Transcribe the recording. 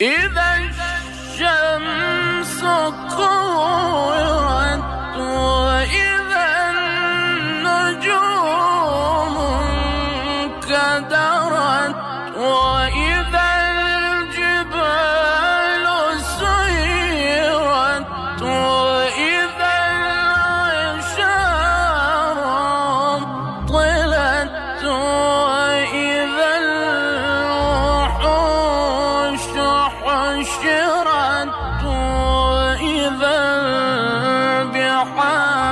إذا الشمس كورت وإذا النجوم انكدرت وإذا الجبال سيرت وإذا العشار طلت وإذا الوحوش حشرت وإذا البحار